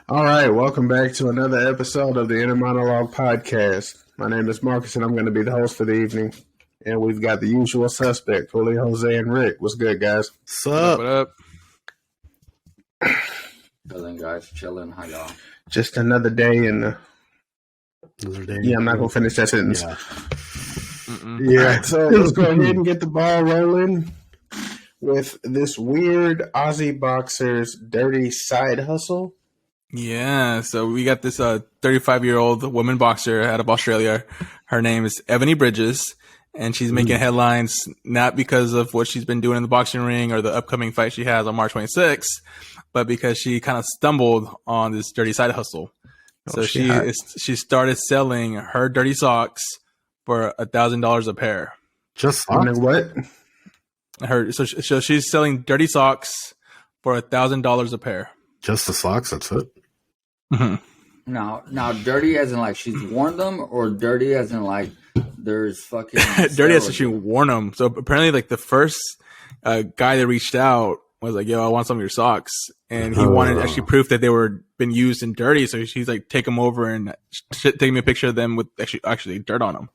All right, welcome back to another episode of the Inner Monolog Podcast. My name is Marcus, and I'm going to be the host for the evening. And we've got the usual suspect, Julio, Jose, and Rick. What's good, guys? What's up? What up? Chilling, guys. Chilling. How y'all? Just another day in the... Another day. Yeah, I'm not going to finish that sentence. Yeah. All right, so let's go ahead and get the ball rolling with this weird Aussie boxer's dirty side hustle. Yeah, so we got this 35-year-old woman boxer out of Australia. Her name is Ebony Bridges, and she's making headlines not because of what she's been doing in the boxing ring or the upcoming fight she has on March 26th, but because she kind of stumbled on this dirty side hustle. So she started selling her dirty socks for $1,000 a pair. Just I mean, what? So she's selling dirty socks for $1,000 a pair. Just the socks, that's it. Mm-hmm. Now, dirty as in like she's worn them, or dirty as in like there's fucking dirty as in she worn them. So apparently, like the first guy that reached out was like, "Yo, I want some of your socks," and he wanted actually proof that they were been used and dirty. So she's like, "Take them over and take me a picture of them with actually dirt on them."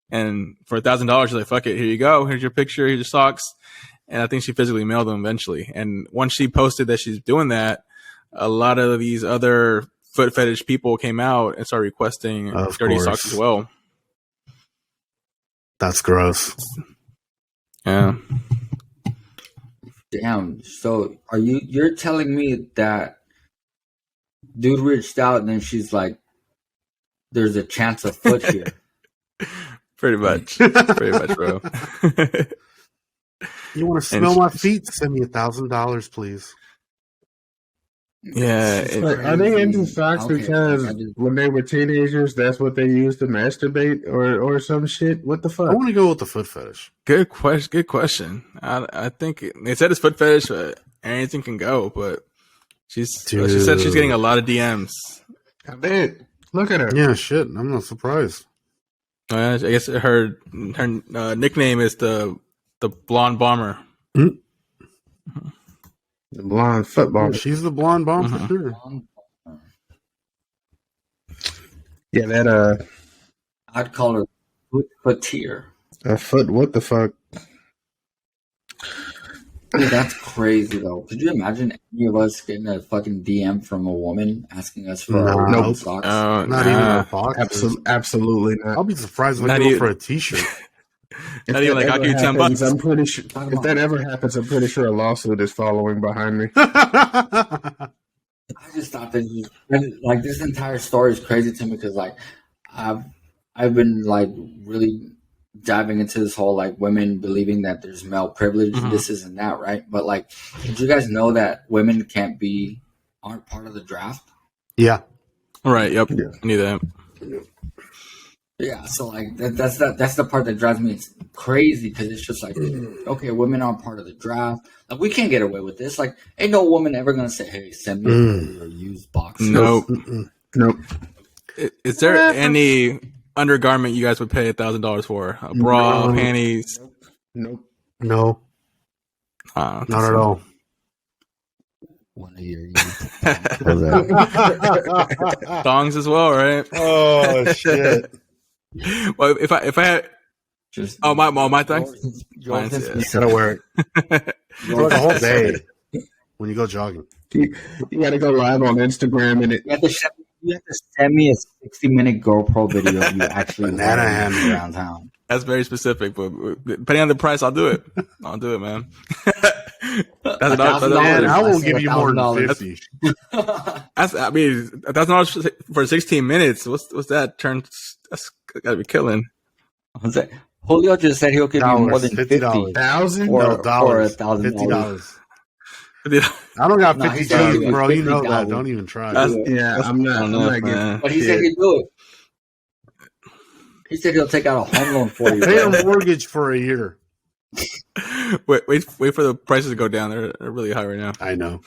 And for $1,000, she's like, "Fuck it, here you go. Here's your picture. Here's your socks." And I think she physically mailed them eventually. And once she posted that she's doing that, a lot of these other foot fetish people came out and started requesting dirty socks as well. That's gross. Yeah. Damn. So you're telling me that dude reached out and then she's like, "There's a chance of foot here." Pretty much, bro. You want to smell my feet? Send me $1,000, please. Yeah. Are they into socks because when they were teenagers, that's what they used to masturbate or some shit? What the fuck? I want to go with the foot fetish. Good question. I think they said it's foot fetish, but anything can go. But she said she's getting a lot of DMs. I bet. Look at her. Yeah, shit. I'm not surprised. I guess her nickname is the blonde bomber. The blonde football. She's the blonde bomb for sure. Yeah, that I'd call her footier. a foot. What the fuck? Dude, that's crazy though. Could you imagine any of us getting a fucking DM from a woman asking us for our socks? Not even a box. Absolutely not. I'll be surprised if I go for a t-shirt. Not even like, I'll give you $10. I'm pretty sure if that ever happens, I'm pretty sure a lawsuit is following behind me. I just thought that like this entire story is crazy to me because like I've been like really diving into this whole like women believing that there's male privilege and this isn't that, right? But like, did you guys know that women aren't part of the draft? Yeah. Right. Yep. Yeah. I knew that. Yeah, so like that's the part that drives me crazy because it's just like, okay, women aren't part of the draft. Like we can't get away with this. Like, ain't no woman ever gonna say, "Hey, send me a used box." Nope. Nope. Is there any undergarment you guys would pay $1,000 for? A bra, panties? Nope. No, not at all. One a year. Thongs as well, right? Oh, shit. Well, if I had Just my thongs. You gotta wear it for the whole day when you go jogging. You got to go live on Instagram and it. You have to send me a 60-minute GoPro video of you actually Banana wearing hammer. it around town. That's very specific, but depending on the price, I'll do it. I'll do it, man. Man, I won't give you more than $1,000. 50. $1,000 for 16 minutes. What's that? That's gotta be killing. Julio just said he'll give you more than $50. $1,000? or $1,000. $1,000. I don't got No, $50, he said he bro. You know $50. that. Don't even try. Yeah, I'm not getting. But he said he'd do it. He said he'll take out a home loan for you. Pay a mortgage for a year. Wait for the prices to go down. They're really high right now. I know.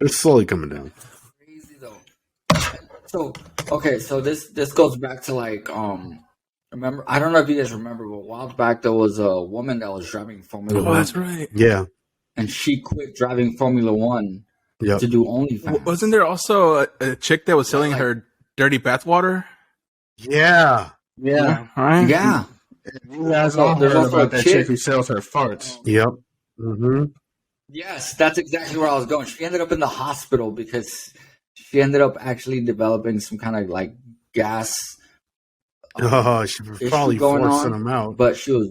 It's slowly coming down. Crazy though. So this goes back to like remember, I don't know if you guys remember, but a while back there was a woman that was driving Formula 1. Oh, that's right. Yeah. And she quit driving Formula 1 Yep. to do OnlyFans. Wasn't there also a chick that was selling her dirty bathwater? Yeah. Yeah. Right? Yeah. You guys all There's heard also about a that chick- chick who sells her farts. Yep. Mm-hmm. Yes, that's exactly where I was going. She ended up in the hospital because she ended up actually developing some kind of like gas. Oh, she was probably going forcing on, them out. But she was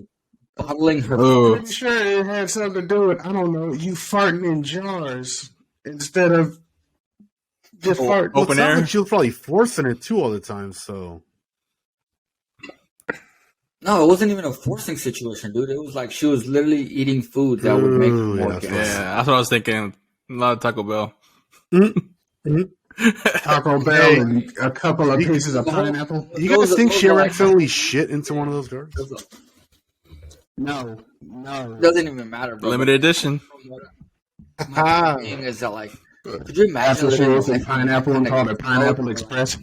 bottling her. Oh, I'm sure it had something to do with, I don't know, you farting in jars instead of just farting. Well, it Open sounds air? like she was probably forcing it too all the time. So No, it wasn't even a forcing situation, dude. It was like she was literally eating food that would make Ooh, more yeah, gas. yeah, that's what I was thinking. A lot of Taco Bell. Taco Bell and a couple of pieces of pineapple. you guys think she those are ever like- accidentally shit into one of those jars? No. It doesn't even matter, bro. Limited edition. My thing is that, like, could you That's imagine what she living was in life pineapple and called it Pineapple Could Express.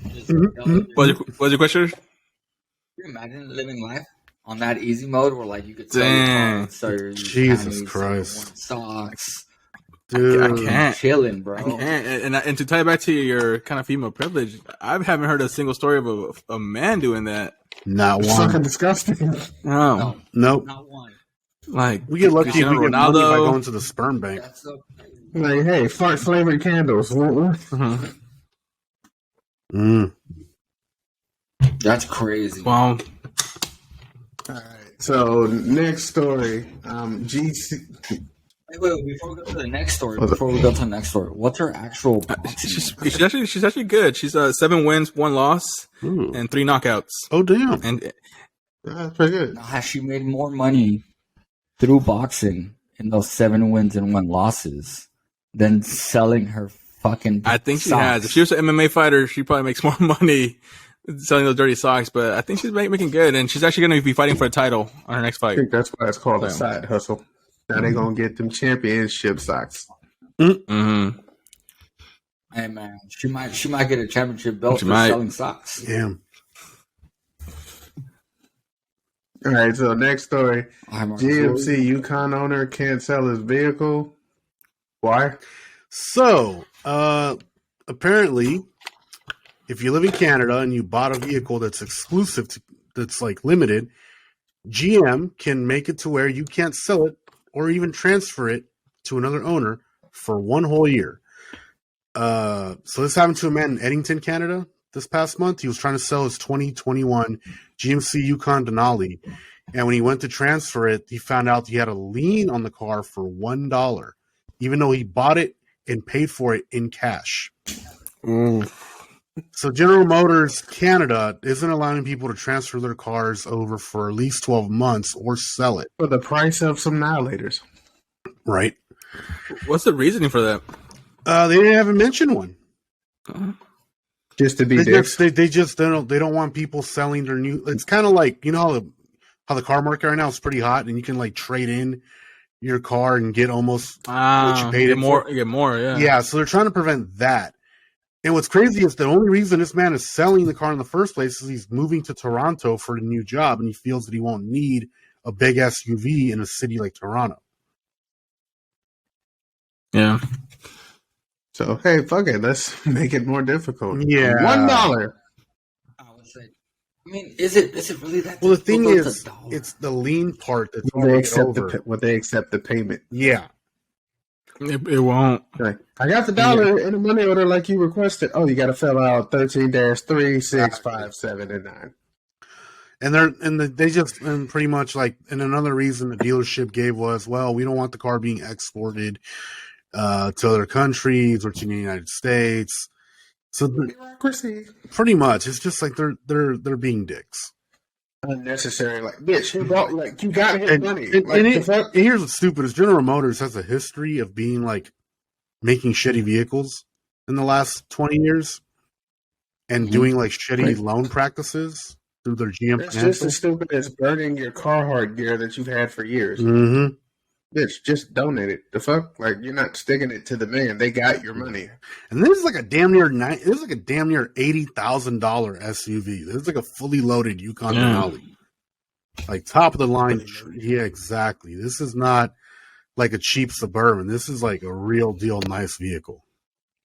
What's your question? you imagine living life on that easy mode where, like, you could sell your Dang. clothes, sell your Jesus panties, Christ. your socks, Dude, I can't. chilling, bro. And to tie back to your kind of female privilege, I haven't heard a single story of a man doing that. not It's fucking one. disgusting. No, No, Nope. not one. like We get lucky if we Cristiano get money by Ronaldo. going to the sperm bank. That's so Like, hey, fart flavored candles. Mhm. Mm. That's crazy. Well, All right. So next story, GC. Wait, before we go to the next story, what's her actual boxing? she's actually good. She's 7 wins, 1 loss, Ooh. and 3 knockouts. Oh damn! And That's pretty good. Now, has she made more money through boxing in those 7 wins and 1 losses than selling her fucking I think she socks? has. If she was an MMA fighter, she probably makes more money selling those dirty socks. But I think she's making good, and she's actually going to be fighting for a title on her next I fight. think that's why it's called a side hustle. Now they're gonna get them championship socks. Mm-hmm. Hey man, she might get a championship belt She for might. selling socks. Damn. All right. So next story, I'm GMC Yukon owner can't sell his vehicle. Why? So, apparently, if you live in Canada and you bought a vehicle that's exclusive, that's like limited, GM can make it to where you can't sell it or even transfer it to another owner for 1 whole year. So this happened to a man in Edmonton, Canada this past month. He was trying to sell his 2021 GMC Yukon Denali. And when he went to transfer it, he found out he had a lien on the car for $1, even though he bought it and paid for it in cash. So General Motors Canada isn't allowing people to transfer their cars over for at least 12 months or sell it. For the price of some annihilators. Right. What's the reasoning for that? They haven't mentioned one. Just to be They dicks. don't want people selling their new. It's kind of like, you know how the car market right now is pretty hot, and you can like trade in your car and get almost what you paid get it more. for. Get more. Yeah. Yeah, so they're trying to prevent that. And what's crazy is the only reason this man is selling the car in the first place is he's moving to Toronto for a new job, and he feels that he won't need a big SUV in a city like Toronto. Yeah. So hey, fuck it. Let's make it more difficult. Yeah. $1. I would say. I mean, is it really that? Well, the thing difficult? is, $1. it's the lean part that's Will hard they to get over. would they accept the payment? Yeah. It won't. Like, I got the dollar in the money order like you requested. Oh, you got to fill out 13-3, 6, 5, 7, and 9. And pretty much like, and another reason the dealership gave was, well, we don't want the car being exported to other countries or to the United States. So Bureaucracy. pretty much, it's just like they're being dicks. Unnecessary. Like, bitch, you bought, like, you got his And, money. and, Like, and the fuck? and here's what's stupid is General Motors has a history of being like making shitty vehicles in the last 20 years and doing like shitty loan practices through their GM It's just Financial. as stupid as burning your Carhartt gear that you've had for years. Mm-hmm. Bitch, just donate it. The fuck? Like, you're not sticking it to the man. They got your money. And this is like a damn near $80,000 SUV. This is like a fully loaded Yukon Denali, like top of the line. Yeah, exactly. This is not like a cheap Suburban. This is like a real deal, nice vehicle.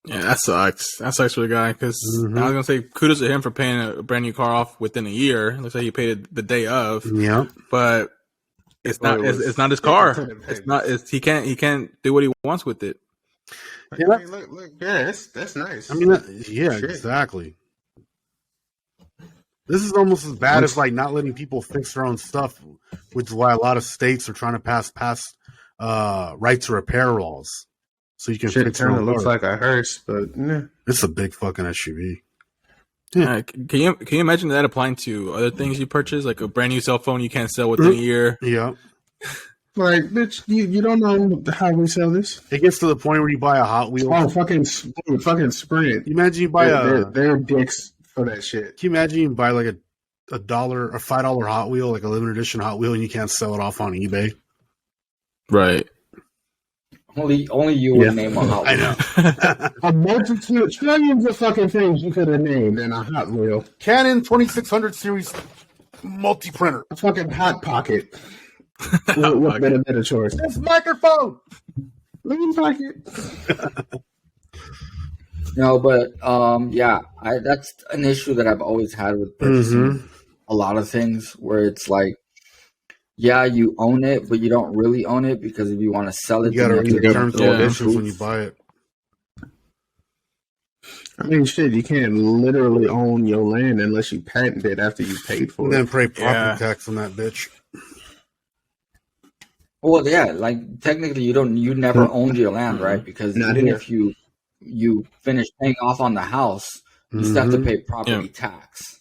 Yeah, that sucks. That sucks for the guy because I was gonna say kudos to him for paying a brand new car off within a year. Looks like he paid it the day of. Yeah, but it's not. It's not his car. It's not. He can't do what he wants with it. Yeah, I mean, look, yeah, that's nice. I mean, exactly. This is almost as bad as like not letting people fix their own stuff, which is why a lot of states are trying to pass right to repair laws. So you can fix your own looks like a hearse, but nah. It's a big fucking SUV. Yeah. Can you imagine that applying to other things you purchase, like a brand new cell phone you can't sell within a year? Yeah. Like, bitch, you don't know how we sell this. It gets to the point where you buy a Hot Wheels. Oh, fucking Sprint. You imagine you buy they're dicks for that shit. Can you imagine you buy like a $5 Hot Wheel, like a limited edition Hot Wheel, and you can't sell it off on eBay? Right. Only you would name a Hot Wheel. I know. A multitude, trillions of fucking things you could have named in a Hot Wheel. Canon 2600 series multi-printer. A fucking Hot Pocket. What better choice? This microphone. Lean Pocket. No, but that's an issue that I've always had with purchasing a lot of things, where it's like, yeah, you own it, but you don't really own it, because if you want to sell it, you got to read the terms and conditions when you proof. buy it. I mean, shit, you can't literally own your land unless you patent it after you paid for And it. then pay property tax on that bitch. Well, yeah, like technically you never owned your land, right? Because even if you finish paying off on the house, you still have to pay property tax.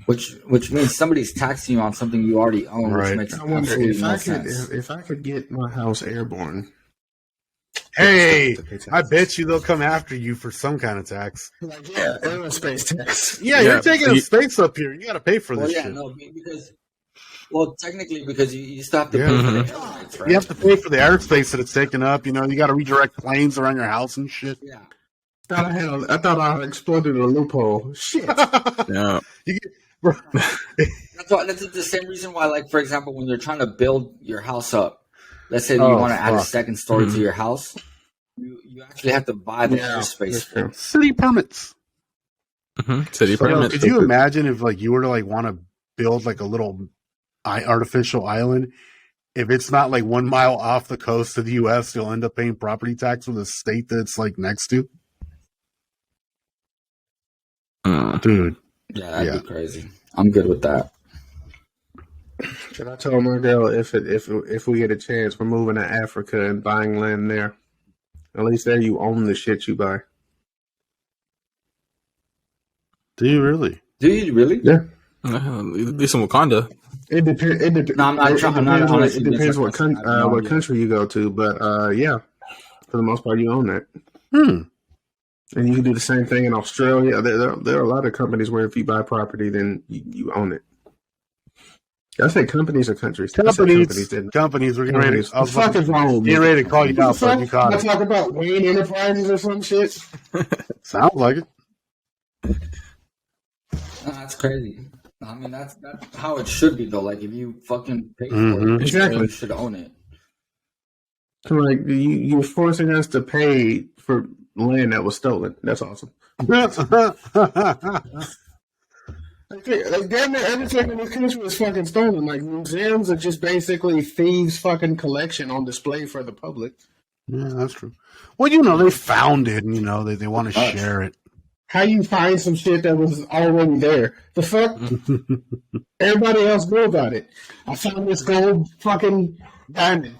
Which means somebody's taxing you on something you already own, which makes absolutely no sense. If I could get my house airborne. Hey, I bet you they'll come after you for some kind of tax. Like, yeah, aerospace tax. Yeah, you're taking up space up here. You got to pay for this shit. No, because you still have to pay for the airlines, right? You have to pay for the airspace that it's taking up. You know, you got to redirect planes around your house and shit. Yeah. I thought I exploited a loophole. Shit. Yeah. That's the same reason why, like, for example, when you're trying to build your house up, let's say that you want to add a second story to your house, you actually have to buy the airspace for it. City permits. City permits. Could you imagine if, like, you were to like want to build like a little artificial island? If it's not like 1 mile off the coast of the U.S., you'll end up paying property tax with a state that's like next to. Dude. Yeah, that'd be crazy. I'm good with that. Should I tell my girl if we get a chance, we're moving to Africa and buying land there? At least there you own the shit you buy. Do you really? Yeah. At least in Wakanda. It depends. No, I'm not trying. It depends what country you go to, but yeah, for the most part, you own that. And you can do the same thing in Australia. There are a lot of companies where if you buy property, then you own it. I say companies or countries. Companies. We're getting ready. What the fuck is wrong with me? Getting ready to call you out, but you caught it. Talk about Wayne Enterprises or some shit. Sounds like it. No, that's crazy. I mean, that's how it should be, though. Like, if you fucking pay for it, exactly, you should own it. Like, you're forcing us to pay for land that was stolen. That's awesome. Like, damn near everything in this country was fucking stolen. Like, museums are just basically thieves' fucking collection on display for the public. Yeah, that's true. Well, you know, they found it, and you know they want to share it. How you find some shit that was already there? The fuck? Everybody else knew about it. I found this gold fucking diamond.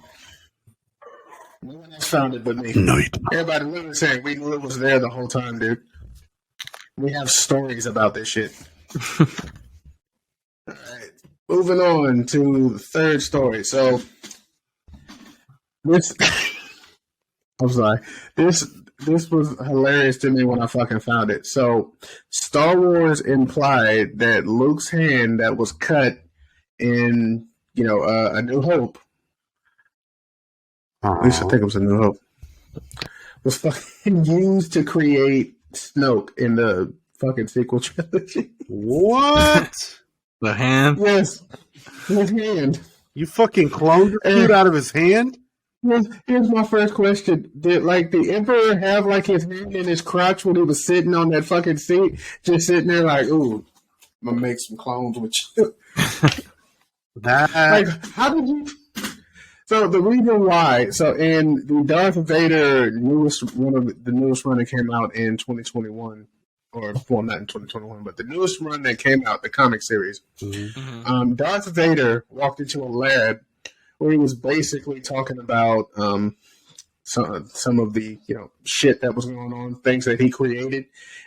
No one else found it but me. No, you don't. Everybody literally saying we knew it was there the whole time, dude. We have stories about this shit. All right. Moving on to the third story. So this I'm sorry. This was hilarious to me when I fucking found it. So Star Wars implied that Luke's hand that was cut in, A New Hope. At least I think it was A New Hope. Was fucking used to create Snoke in the fucking sequel trilogy. What? The hand? Yes. His hand. You fucking cloned the dude out of his hand? Here's my first question. Did like the Emperor have like his hand in his crotch when he was sitting on that fucking seat? Just sitting there like, ooh, I'm gonna make some clones with you. Like, how did you? So the reason why, so in the Darth Vader newest run that came out in 2021, or well, not in 2021, but the newest run that came out, the comic series. Mm-hmm. Darth Vader walked into a lab where he was basically talking about some of the shit that was going on, things that he created,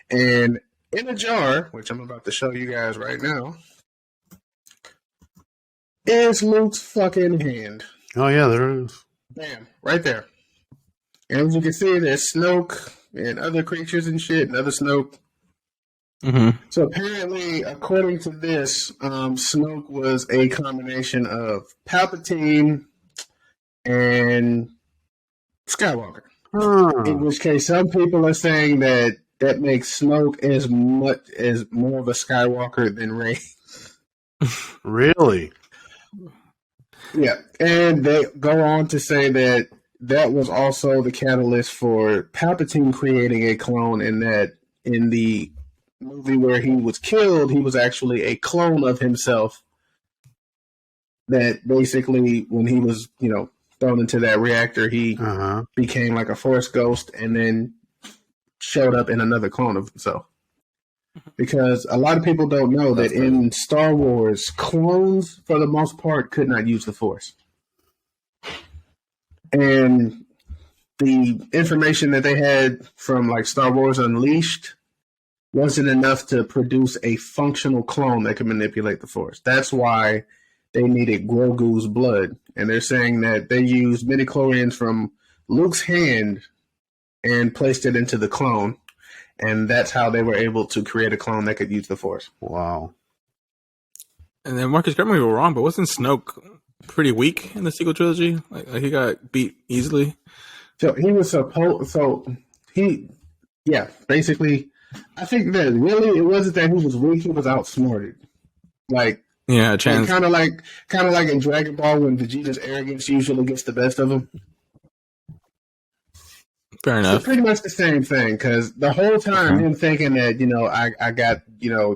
and in a jar, which I'm about to show you guys right now, is Luke's fucking hand. Oh yeah, there is. Bam, right there. And as you can see, there's Snoke and other creatures and shit, and other Snoke. Mm-hmm. So apparently, according to this, Snoke was a combination of Palpatine and Skywalker. In which case, some people are saying that makes Snoke as more of a Skywalker than Rey. Really? Yeah, and they go on to say that was also the catalyst for Palpatine creating a clone, and that in the movie where he was killed, he was actually a clone of himself. That basically, when he was, thrown into that reactor, he became like a Force ghost, and then showed up in another clone of himself. Because a lot of people don't know that in Star Wars, clones, for the most part, could not use the Force. And the information that they had from like Star Wars Unleashed wasn't enough to produce a functional clone that could manipulate the Force. That's why they needed Grogu's blood. And they're saying that they used midichlorians from Luke's hand and placed it into the clone. And that's how they were able to create a clone that could use the Force. Wow. And then Marcus, correct me if I'm wrong, but wasn't Snoke pretty weak in the sequel trilogy? Like he got beat easily. So he was basically, I think that really it wasn't that he was weak; he was outsmarted. Like, yeah, chance. Kind of like in Dragon Ball when Vegeta's arrogance usually gets the best of him. Fair enough. So pretty much the same thing, because the whole time him thinking that I got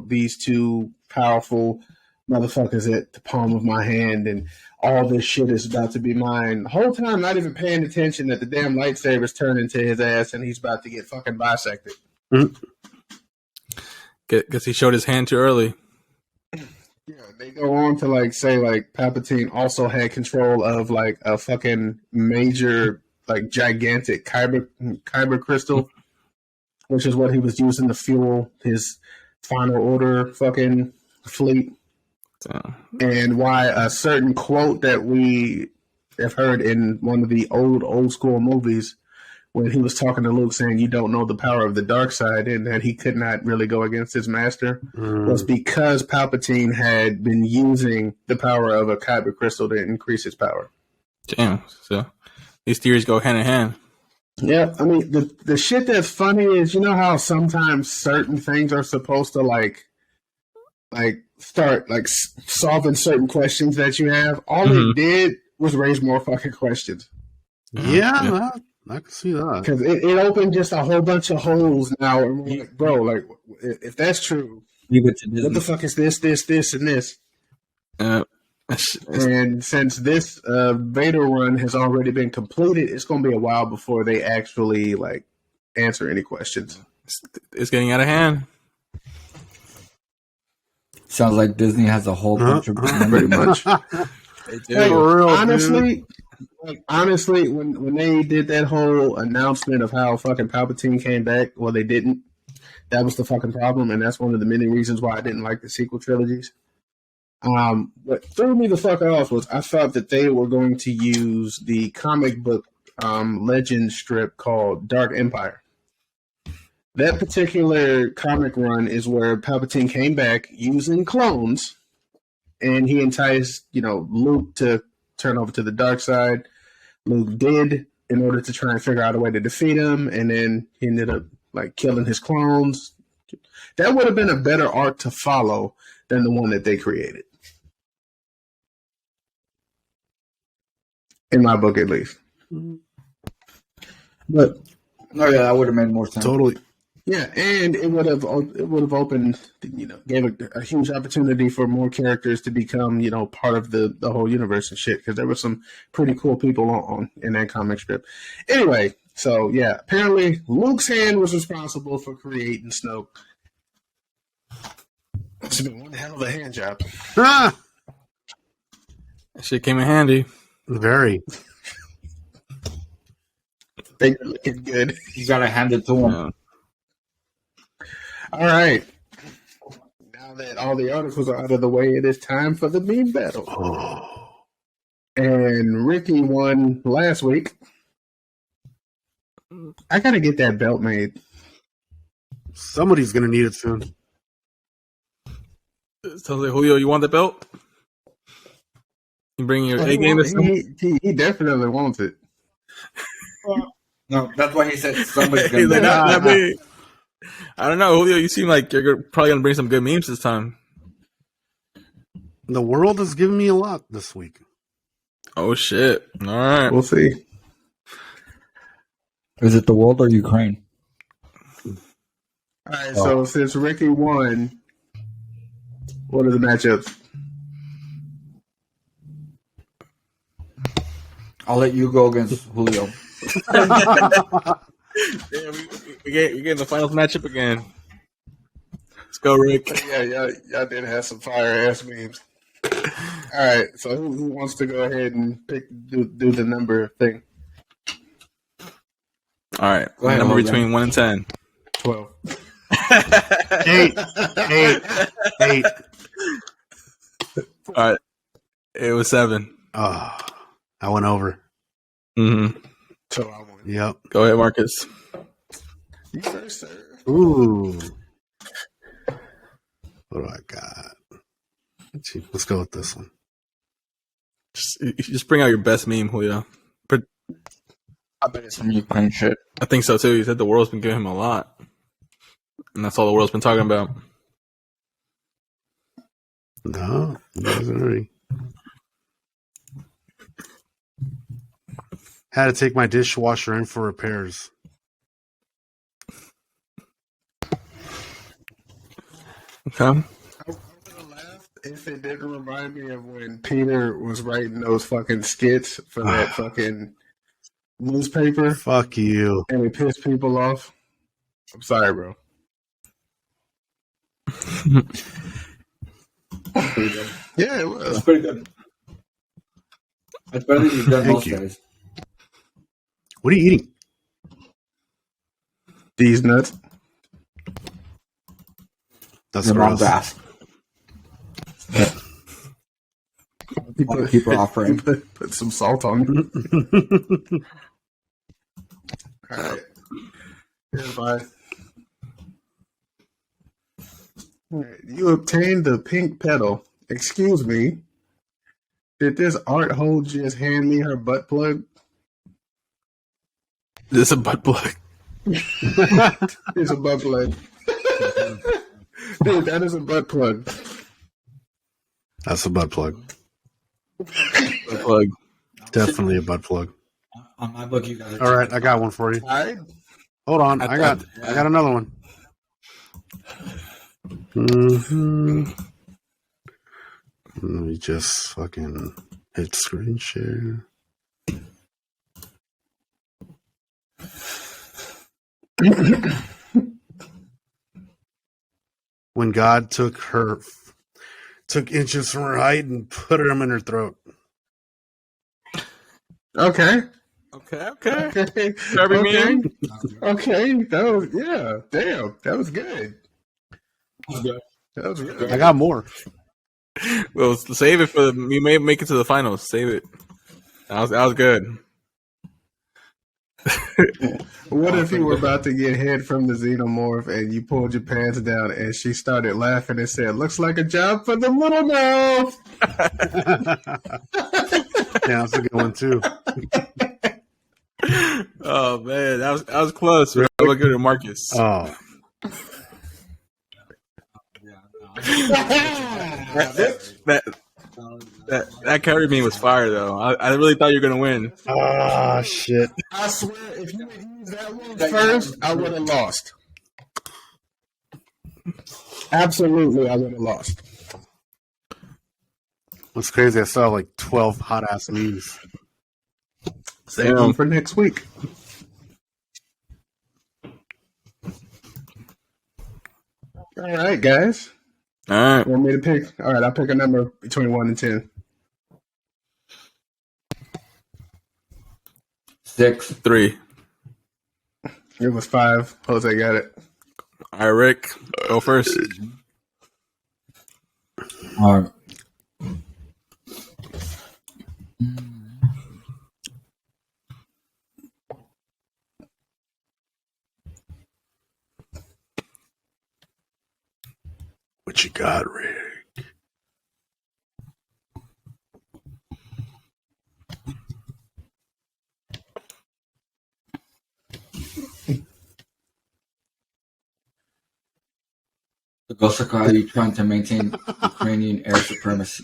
these two powerful motherfuckers at the palm of my hand, and all this shit is about to be mine. The whole time, not even paying attention that the damn lightsabers turn into his ass, and he's about to get fucking bisected. Guess he showed his hand too early. Yeah, they go on to say Palpatine also had control of a fucking major gigantic kyber crystal, which is what he was using to fuel his Final Order fucking fleet. And why a certain quote that we have heard in one of the old school movies, when he was talking to Luke saying, "You don't know the power of the dark side," and that he could not really go against his master, was because Palpatine had been using the power of a kyber crystal to increase his power. Damn. So these theories go hand in hand. Yeah, I mean the shit that's funny is how sometimes certain things are supposed to start solving certain questions that you have. All it did was raise more fucking questions. Yeah, I can see that, because it opened just a whole bunch of holes now. And we're like, bro, if that's true, what the fuck is this, and this? And since this Vader run has already been completed, it's going to be a while before they actually answer any questions. It's getting out of hand. Sounds like Disney has a whole bunch of pretty much. Hey, honestly, when they did that whole announcement of how fucking Palpatine came back, well, they didn't. That was the fucking problem, and that's one of the many reasons why I didn't like the sequel trilogies. What threw me the fuck off was I thought that they were going to use the comic book legend strip called Dark Empire. That particular comic run is where Palpatine came back using clones, and he enticed, Luke to turn over to the dark side. Luke did, in order to try and figure out a way to defeat him, and then he ended up killing his clones. That would have been a better arc to follow than the one that they created. In my book, at least. But no, yeah, that would have made more sense. Totally. yeah, and it would have opened, gave a huge opportunity for more characters to become, part of the whole universe and shit. Because there were some pretty cool people on in that comic strip. Anyway, so yeah, apparently Luke's hand was responsible for creating Snoke. It's been one hell of a hand job. Ah! That shit came in handy. Very. They're looking good. You gotta hand it to him. Yeah. All right. Now that all the articles are out of the way, it is time for the meme battle. Oh. And Ricky won last week. I gotta get that belt made. Somebody's going to need it soon. So like, Julio, you want the belt? You bring your A game. He definitely wants it. No, that's why he said somebody's He's gonna. like, not me. I don't know, Julio. You seem like you're probably gonna bring some good memes this time. The world has given me a lot this week. Oh shit! All right, We'll see. Is it the world or Ukraine? All right, so since Ricky won, what are the matchups? I'll let you go against Julio. yeah, we get the finals matchup again. Let's go, Rick. Yeah, y'all did have some fire ass memes. All right, so who wants to go ahead and do the number thing? All right, Go ahead, number Logan. between 1 and 10. 12. 8. All right, it was 7. Oh, I went over. Mm-hmm. So I won. Yep. Go ahead, Marcus. You first, sir. Ooh. What do I got? Let's go with this one. Just bring out your best meme, Julio. I bet it's some Ukraine shit. I think so too. He said the world's been giving him a lot, and that's all the world's been talking about. No, it wasn't already. Had to take my dishwasher in for repairs. Okay. I would have laughed if it didn't remind me of when Peter was writing those fucking skits for that fucking newspaper Fuck you. and it pissed people off. I'm sorry, bro. Yeah, it was. That's pretty good. That's better than you've done Thank most you. days. What are you eating? These nuts. That's Your mom's gross. ass. Keep her off frame. Put some salt on it. All right. Here's my. All right. You obtained the pink pedal. Excuse me. Did this art hole just hand me her butt plug? This is a butt plug. It's a butt plug. Dude, that is a butt plug. That's a butt plug. Butt plug. Definitely a butt plug. On my book, you guys. All right, I got one for you. All right. Hold on, I got another one. Mm-hmm. Let me just fucking hit screen share. When God took inches from her height and put them in her throat. Okay. Okay. Okay. Every Okay. meme. Okay. That was, yeah. Damn. That was good. That was good. I got more. Well, save it for you may make it to the finals. Save it. That was good. What if you were about to get head from the xenomorph and you pulled your pants down and she started laughing and said, "Looks like a job for the little mouth." Yeah, that's a good one too. Oh man, that was close. Right? I look good at Marcus. Oh, That that carry meme was fire though. I really thought you were gonna win. Ah, shit. I swear, if you had used that one first, I would have lost. Absolutely, I would have lost. What's crazy, I saw like 12 hot ass memes. Save them for next week. All right, guys. All right. Want me to pick? All right, I'll pick a number between 1 and 10. 6. 3. It was 5. Jose got it. All right, Rick, go first. All right. What you got, Rick? The Ghost of Are you trying to maintain Ukrainian air supremacy?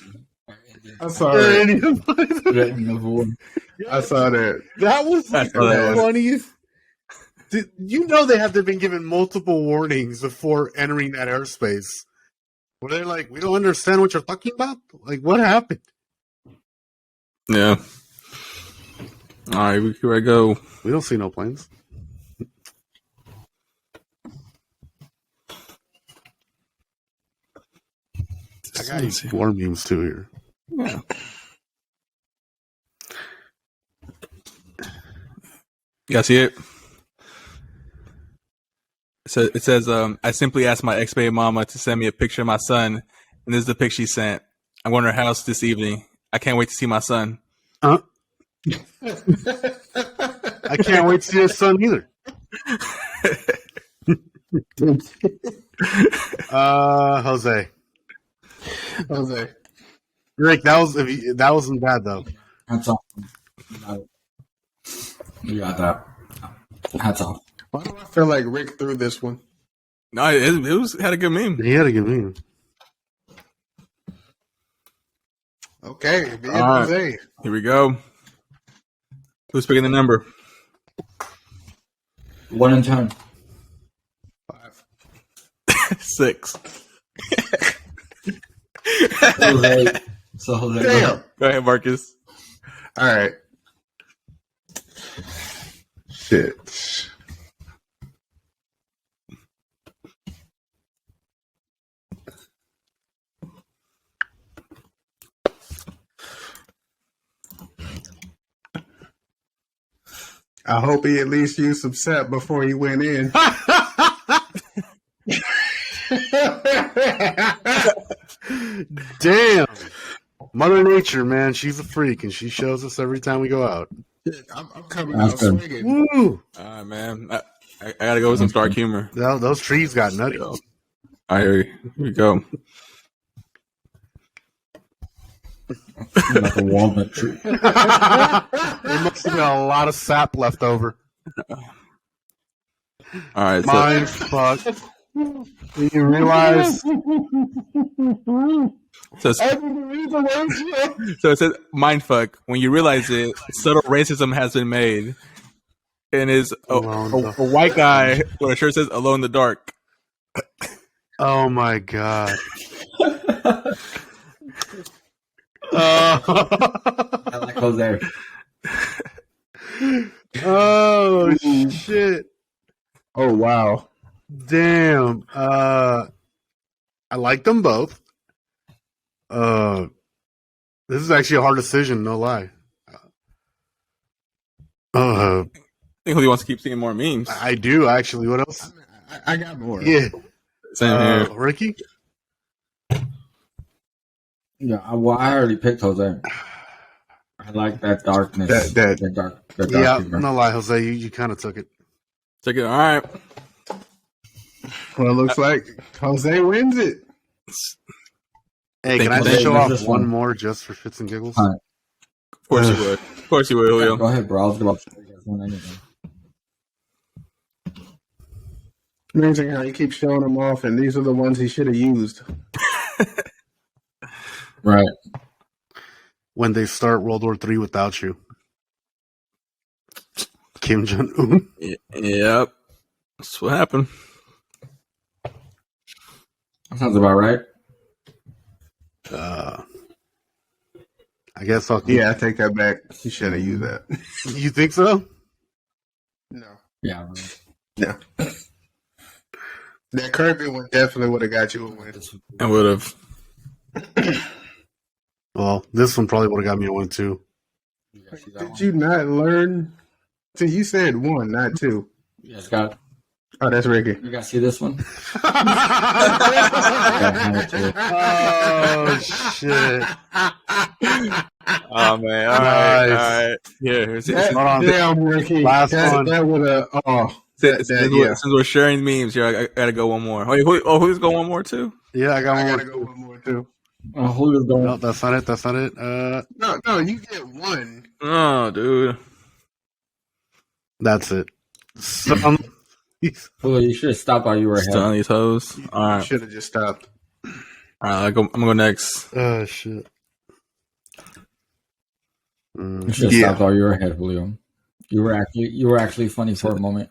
I saw that. I saw that. That was like the funniest. You know they have to have been given multiple warnings before entering that airspace. Were they like, we don't understand what you're talking about? Like, what happened? Yeah. All right, here I go. We don't see no planes. I got these war memes too here. Yeah. You guys see it? It says, I simply asked my ex-baby mama to send me a picture of my son, and this is the pic she sent. I'm going to her house this evening. I can't wait to see my son. I can't wait to see his son either. Jose. Rick, that wasn't bad though. Hats off. You got that. Hats off. Why do I feel like Rick threw this one? No, it had a good meme. He had a good meme. Okay, all right. Here we go. Who's picking the number? 1 and 10. 5. 6. So Damn. Go ahead, Marcus. All right. Shit. I hope he at least used some sap before he went in. Damn. Mother Nature, man, she's a freak, and she shows us every time we go out. I'm coming out swinging. Woo! Man, I gotta go with some dark humor. Those trees got nutty. All right, here we go. like a walnut tree. There must have been a lot of sap left over. All right, Mind fuck. Do you realize? So it says, mindfuck, when you realize it, subtle racism has been made. And is a white guy with a shirt says alone in the dark. Oh my god. I like Jose. Oh shit. Oh wow. Damn. I like them both. This is actually a hard decision, no lie. I think Julio wants to keep seeing more memes. I do actually. What else? I got more. Yeah. Same here. Ricky? Yeah, well, I already picked Jose. I like that darkness. That dark Yeah, humor. no lie, Jose. You kind of took it. Take it. All right. Well, it looks like Jose wins it. Hey, can I just show off one more just for shits and giggles? All right. Of course you would. Of course you would, Julio. Go ahead, bro. I was about to show you guys one anything. Amazing how he keeps showing them off, and these are the ones he should have used. Right. when they start World War III without you. Kim Jong Un. Yep, that's what happened. Sounds about right. I guess I'll. Yeah, I take that back. You shouldn't have used that. You think so? No. Yeah. No. That Kirby one definitely would have got you a win. I would have. Well, this one probably would have got me a win too. Did you not learn? So you said one, not two. You guys got. Oh, that's Ricky. You guys see this one? Oh shit! Oh man! All Nice. right. Yeah, here's That, Hold on. damn, Ricky. Last that, one. That would have. Oh, Since yeah. we're sharing memes here, I gotta go one more. Wait, who's going one more too? Yeah, I got I one. gotta go one more too. Julio's going. No, that's not it. That's not it. No, you get one. Oh, dude. That's it. Julio, you should have stopped while you were Still on ahead. these hoes. All right. Should have just stopped. All right. I'm gonna go next. Oh shit. You should have stopped while you were ahead, Julio. You were actually funny for a moment.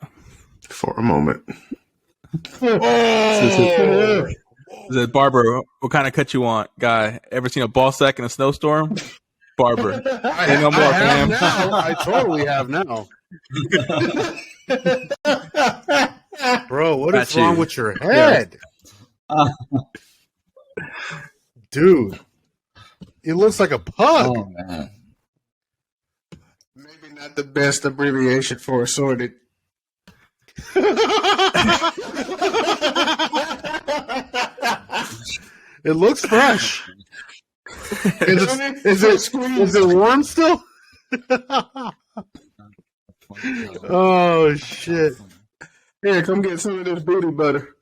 For a moment. Is it Barber? What kind of cut you want, guy? Ever seen a ball sack in a snowstorm? Barber. Ain't no more, I have fam. now. I totally have now. Bro, what is Got you. wrong with your head? Dude. It looks like a pug. Oh man. Maybe not the best abbreviation for assorted. It looks fresh. Is it warm still? Oh shit. Here, come get some of this booty butter.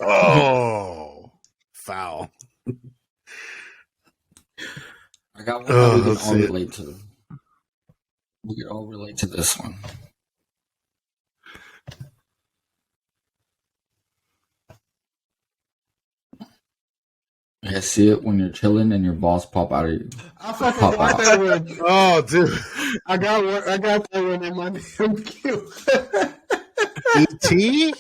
Oh, foul. I got one that we let's can all see it. relate to. We can all relate to this one. I see it when you're chilling and your balls pop out of you. I fucking Pop got out. that one. Oh, dude. I got that one in my damn queue. E.T.?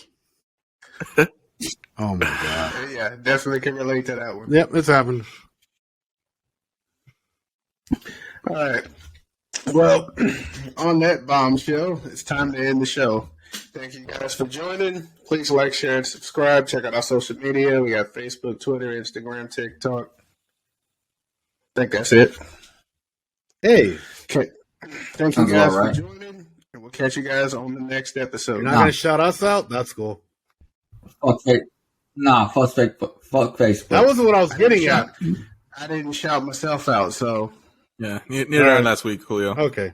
Oh my god. Yeah, definitely can relate to that one. Yep, it's happened. All right. Well, on that bombshell, it's time to end the show. Thank you guys for joining. Please like, share, and subscribe. Check out our social media. We got Facebook, Twitter, Instagram, TikTok. I think that's it. Hey, Okay. Thank you Sounds guys about right. for joining, and we'll catch you guys on the next episode. you're not going to shout us out? That's cool. Fuck Facebook. That wasn't what I was getting at. I didn't shout myself out, so Yeah, neither last week, Julio. Okay.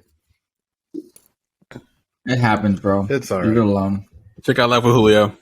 It happens, bro. It's all Leave it right. alone. Check out Life with Julio.